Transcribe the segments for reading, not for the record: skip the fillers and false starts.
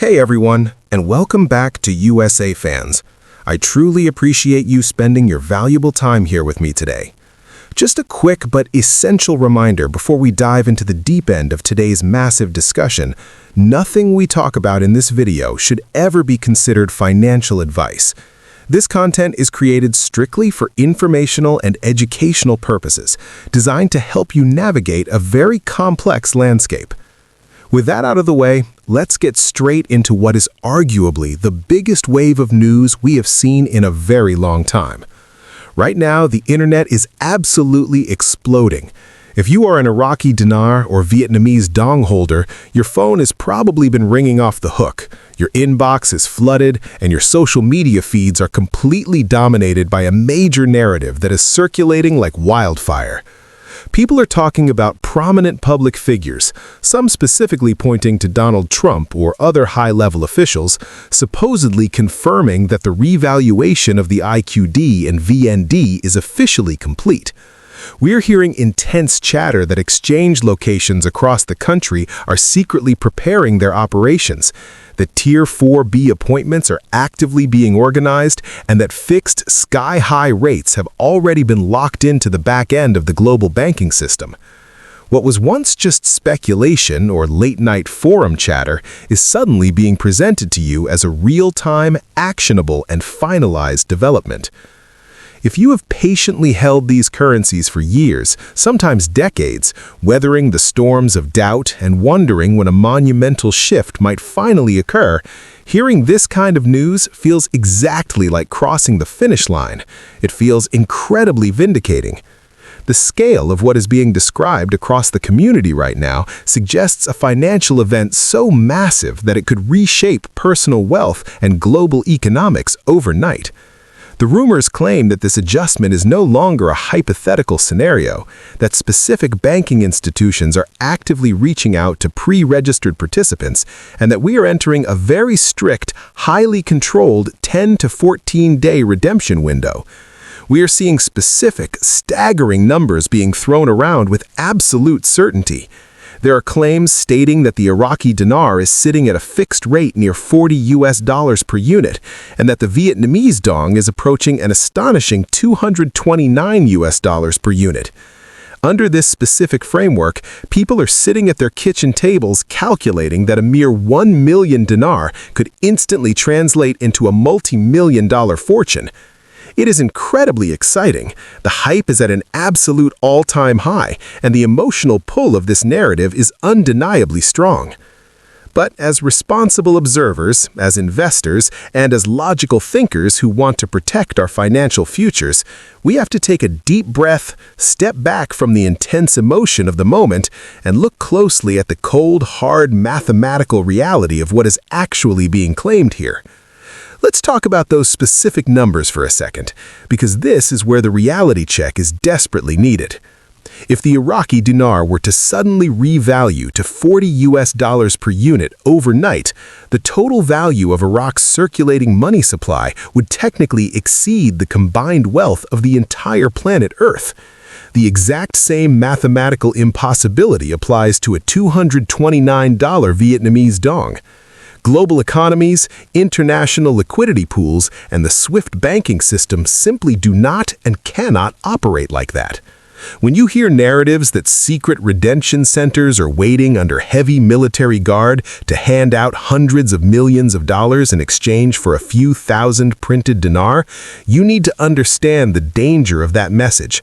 Hey everyone, and welcome back to USA Fans. I truly appreciate you spending your valuable time here with me today. Just a quick but essential reminder before we dive into the deep end of today's massive discussion, nothing we talk about in this video should ever be considered financial advice. This content is created strictly for informational and educational purposes, designed to help you navigate a very complex landscape. With that out of the way, let's get straight into what is arguably the biggest wave of news we have seen in a very long time. Right now, the internet is absolutely exploding. If you are an Iraqi Dinar or Vietnamese Dong holder, your phone has probably been ringing off the hook. Your inbox is flooded, and your social media feeds are completely dominated by a major narrative that is circulating like wildfire. People are talking about prominent public figures, some specifically pointing to Donald Trump or other high-level officials, supposedly confirming that the revaluation of the IQD and VND is officially complete. We're hearing intense chatter that exchange locations across the country are secretly preparing their operations, that Tier 4B appointments are actively being organized, and that fixed sky-high rates have already been locked into the back end of the global banking system. What was once just speculation or late-night forum chatter is suddenly being presented to you as a real-time, actionable, and finalized development. If you have patiently held these currencies for years, sometimes decades, weathering the storms of doubt and wondering when a monumental shift might finally occur, hearing this kind of news feels exactly like crossing the finish line. It feels incredibly vindicating. The scale of what is being described across the community right now suggests a financial event so massive that it could reshape personal wealth and global economics overnight. The rumors claim that this adjustment is no longer a hypothetical scenario, that specific banking institutions are actively reaching out to pre-registered participants, and that we are entering a very strict, highly controlled 10 to 14-day redemption window. We are seeing specific, staggering numbers being thrown around with absolute certainty. There are claims stating that the Iraqi Dinar is sitting at a fixed rate near $40 per unit, and that the Vietnamese Dong is approaching an astonishing $229 per unit. Under this specific framework, people are sitting at their kitchen tables calculating that a mere 1 million dinar could instantly translate into a multi-million-dollar fortune. It is incredibly exciting. The hype is at an absolute all-time high, and the emotional pull of this narrative is undeniably strong. But as responsible observers, as investors, and as logical thinkers who want to protect our financial futures, we have to take a deep breath, step back from the intense emotion of the moment, and look closely at the cold, hard, mathematical reality of what is actually being claimed here. Let's talk about those specific numbers for a second, because this is where the reality check is desperately needed. If the Iraqi dinar were to suddenly revalue to $40 per unit overnight, the total value of Iraq's circulating money supply would technically exceed the combined wealth of the entire planet Earth. The exact same mathematical impossibility applies to a $229 Vietnamese Dong. Global economies, international liquidity pools, and the SWIFT banking system simply do not and cannot operate like that. When you hear narratives that secret redemption centers are waiting under heavy military guard to hand out hundreds of millions of dollars in exchange for a few thousand printed dinar, you need to understand the danger of that message.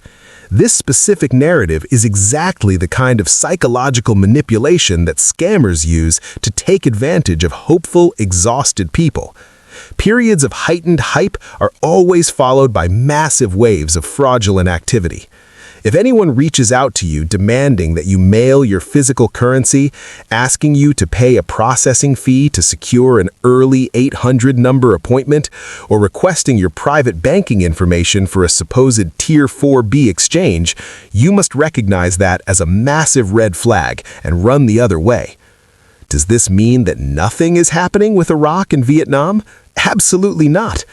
This specific narrative is exactly the kind of psychological manipulation that scammers use to take advantage of hopeful, exhausted people. Periods of heightened hype are always followed by massive waves of fraudulent activity. If anyone reaches out to you demanding that you mail your physical currency, asking you to pay a processing fee to secure an early 800 number appointment, or requesting your private banking information for a supposed Tier 4B exchange, you must recognize that as a massive red flag and run the other way. Does this mean that nothing is happening with Iraq and Vietnam? Absolutely not.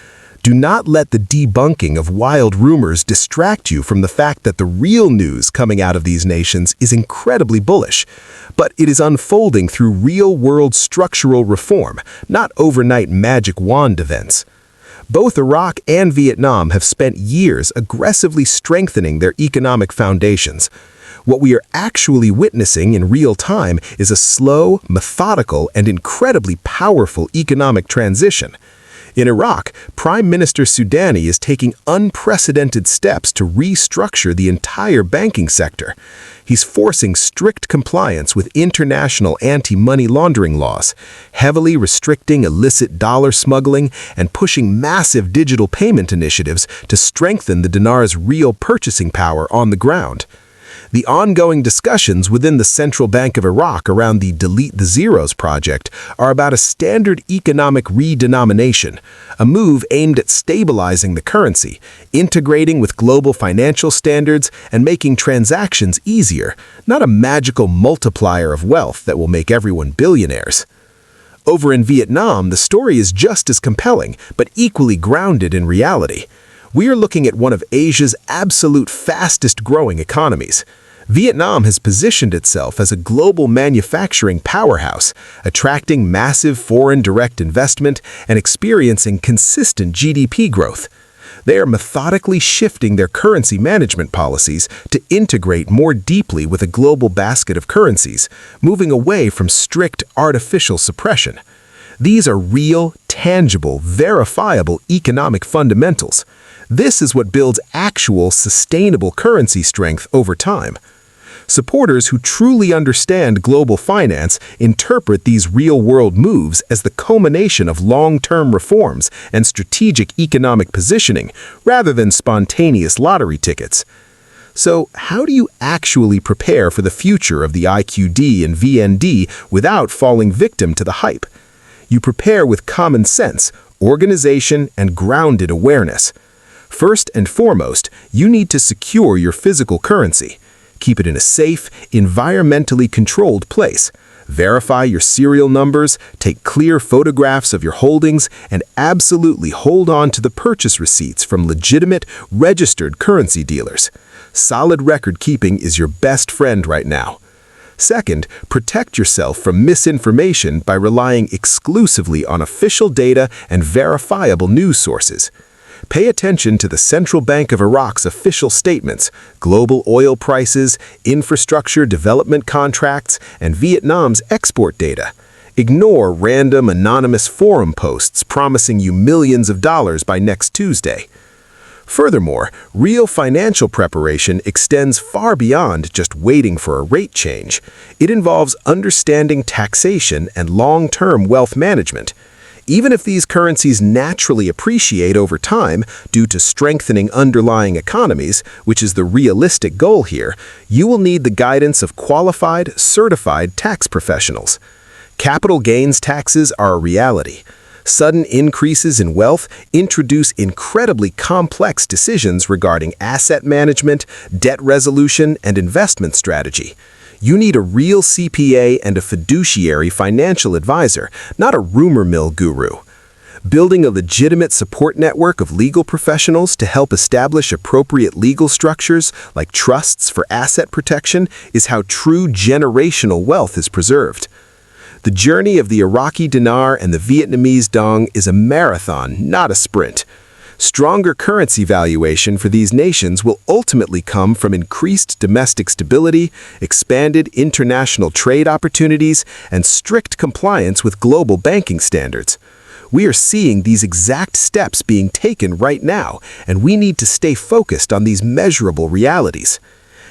Do not let the debunking of wild rumors distract you from the fact that the real news coming out of these nations is incredibly bullish, but it is unfolding through real-world structural reform, not overnight magic wand events. Both Iraq and Vietnam have spent years aggressively strengthening their economic foundations. What we are actually witnessing in real time is a slow, methodical, and incredibly powerful economic transition. In Iraq, Prime Minister Sudani is taking unprecedented steps to restructure the entire banking sector. He's forcing strict compliance with international anti-money laundering laws, heavily restricting illicit dollar smuggling, and pushing massive digital payment initiatives to strengthen the dinar's real purchasing power on the ground. The ongoing discussions within the Central Bank of Iraq around the Delete the Zeros project are about a standard economic redenomination, a move aimed at stabilizing the currency, integrating with global financial standards, and making transactions easier, not a magical multiplier of wealth that will make everyone billionaires. Over in Vietnam, the story is just as compelling, but equally grounded in reality. We are looking at one of Asia's absolute fastest-growing economies. Vietnam has positioned itself as a global manufacturing powerhouse, attracting massive foreign direct investment and experiencing consistent GDP growth. They are methodically shifting their currency management policies to integrate more deeply with a global basket of currencies, moving away from strict artificial suppression. These are real, tangible, verifiable economic fundamentals. This is what builds actual, sustainable currency strength over time. Supporters who truly understand global finance interpret these real-world moves as the culmination of long-term reforms and strategic economic positioning, rather than spontaneous lottery tickets. So, how do you actually prepare for the future of the IQD and VND without falling victim to the hype? You prepare with common sense, organization, and grounded awareness. First and foremost, you need to secure your physical currency. Keep it in a safe, environmentally controlled place. Verify your serial numbers, take clear photographs of your holdings, and absolutely hold on to the purchase receipts from legitimate, registered currency dealers. Solid record keeping is your best friend right now. Second, protect yourself from misinformation by relying exclusively on official data and verifiable news sources. Pay attention to the Central Bank of Iraq's official statements, global oil prices, infrastructure development contracts, and Vietnam's export data. Ignore random anonymous forum posts promising you millions of dollars by next Tuesday. Furthermore, real financial preparation extends far beyond just waiting for a rate change. It involves understanding taxation and long-term wealth management. Even if these currencies naturally appreciate over time due to strengthening underlying economies, which is the realistic goal here, you will need the guidance of qualified, certified tax professionals. Capital gains taxes are a reality. Sudden increases in wealth introduce incredibly complex decisions regarding asset management, debt resolution, and investment strategy. You need a real CPA and a fiduciary financial advisor, not a rumor mill guru. Building a legitimate support network of legal professionals to help establish appropriate legal structures, like trusts for asset protection, is how true generational wealth is preserved. The journey of the Iraqi Dinar and the Vietnamese Dong is a marathon, not a sprint. Stronger currency valuation for these nations will ultimately come from increased domestic stability, expanded international trade opportunities, and strict compliance with global banking standards. We are seeing these exact steps being taken right now, and we need to stay focused on these measurable realities.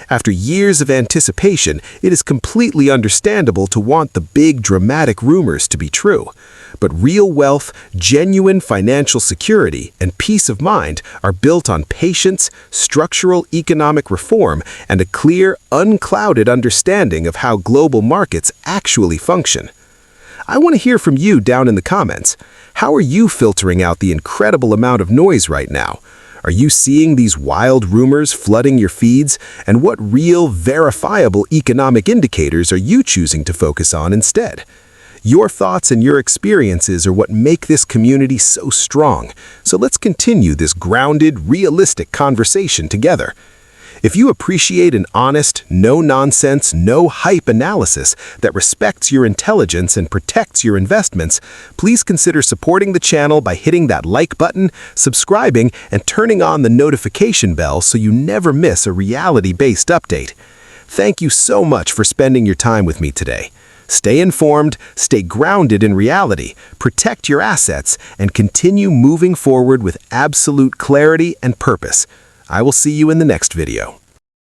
After years of anticipation, it is completely understandable to want the big, dramatic rumors to be true. But real wealth, genuine financial security, and peace of mind are built on patience, structural economic reform, and a clear, unclouded understanding of how global markets actually function. I want to hear from you down in the comments. How are you filtering out the incredible amount of noise right now? Are you seeing these wild rumors flooding your feeds? And what real, verifiable economic indicators are you choosing to focus on instead? Your thoughts and your experiences are what make this community so strong. So let's continue this grounded, realistic conversation together. If you appreciate an honest, no-nonsense, no-hype analysis that respects your intelligence and protects your investments, please consider supporting the channel by hitting that like button, subscribing, and turning on the notification bell so you never miss a reality-based update. Thank you so much for spending your time with me today. Stay informed, stay grounded in reality, protect your assets, and continue moving forward with absolute clarity and purpose. I will see you in the next video.